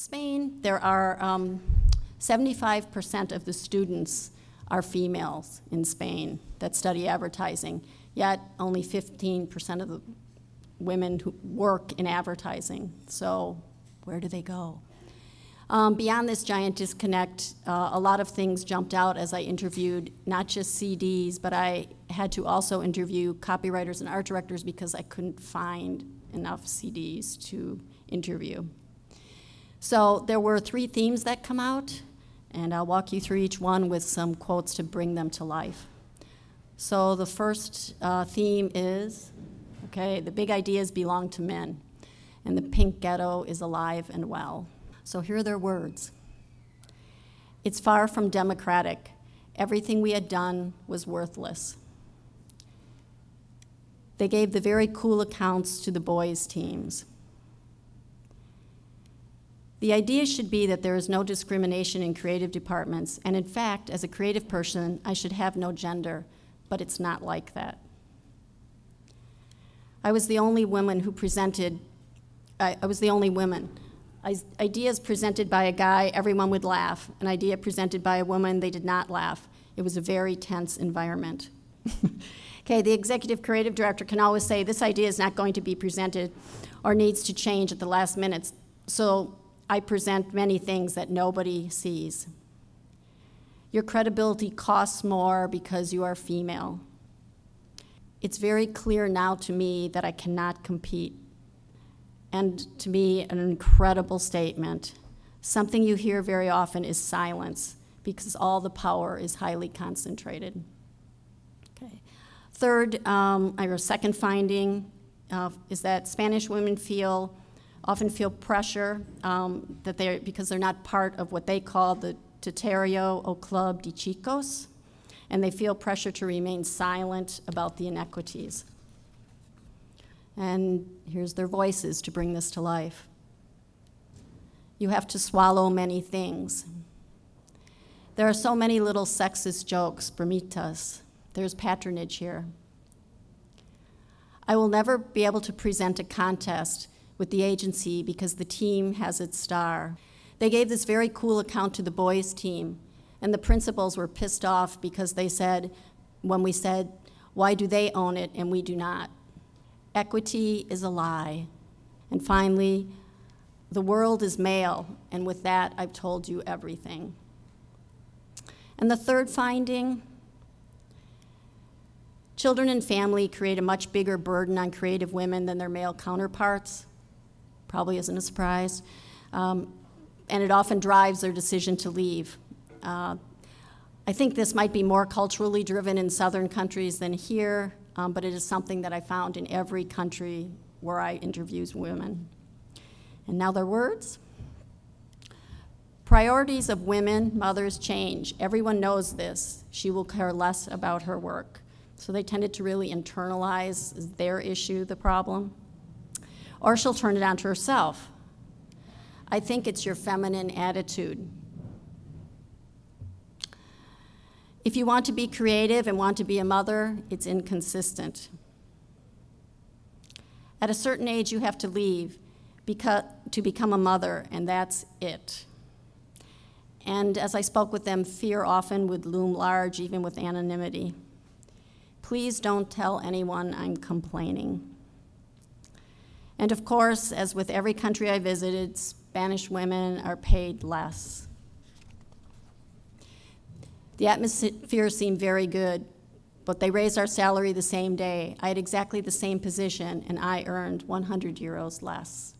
Spain, there are 75% of the students are females in Spain that study advertising, yet only 15% of the women who work in advertising. So where do they go? Beyond this giant disconnect, a lot of things jumped out as I interviewed not just CDs, but I had to also interview copywriters and art directors because I couldn't find enough CDs to interview. So there were 3 themes that come out, and I'll walk you through each one with some quotes to bring them to life. So the first theme is, okay, the big ideas belong to men, and the pink ghetto is alive and well. So here are their words. It's far from democratic. Everything we had done was worthless. They gave the very cool accounts to the boys' teams. The idea should be that there is no discrimination in creative departments, and in fact, as a creative person, I should have no gender, but it's not like that. I was the only woman who presented, Ideas presented by a guy, everyone would laugh. An idea presented by a woman, they did not laugh. It was a very tense environment. Okay, the executive creative director can always say, this idea is not going to be presented or needs to change at the last minute, so I present many things that nobody sees. Your credibility costs more because you are female. It's very clear now to me that I cannot compete. And to me, an incredible statement. Something you hear very often is silence, because all the power is highly concentrated. Okay. Third, or second finding is that Spanish women often feel pressure because they're not part of what they call the Teterio o Club de Chicos, and they feel pressure to remain silent about the inequities. And here's their voices to bring this to life. You have to swallow many things. There are so many little sexist jokes, bromitas. There's patronage here. I will never be able to present a contest with the agency because the team has its star. They gave this very cool account to the boys' team, and the principals were pissed off because they said, when we said, why do they own it and we do not? Equity is a lie. And finally, the world is male, and with that, I've told you everything. And the third finding, children and family create a much bigger burden on creative women than their male counterparts. Probably isn't a surprise. And it often drives their decision to leave. I think this might be more culturally driven in southern countries than here, but it is something that I found in every country where I interviewed women. And now their words. Priorities of women, mothers change. Everyone knows this. She will care less about her work. So they tended to really internalize their issue, the problem. Or she'll turn it on to herself. I think it's your feminine attitude. If you want to be creative and want to be a mother, it's inconsistent. At a certain age, you have to leave to become a mother, and that's it. And as I spoke with them, fear often would loom large, even with anonymity. Please don't tell anyone I'm complaining. And of course, as with every country I visited, Spanish women are paid less. The atmosphere seemed very good, but they raised our salary the same day. I had exactly the same position, and I earned 100 euros less.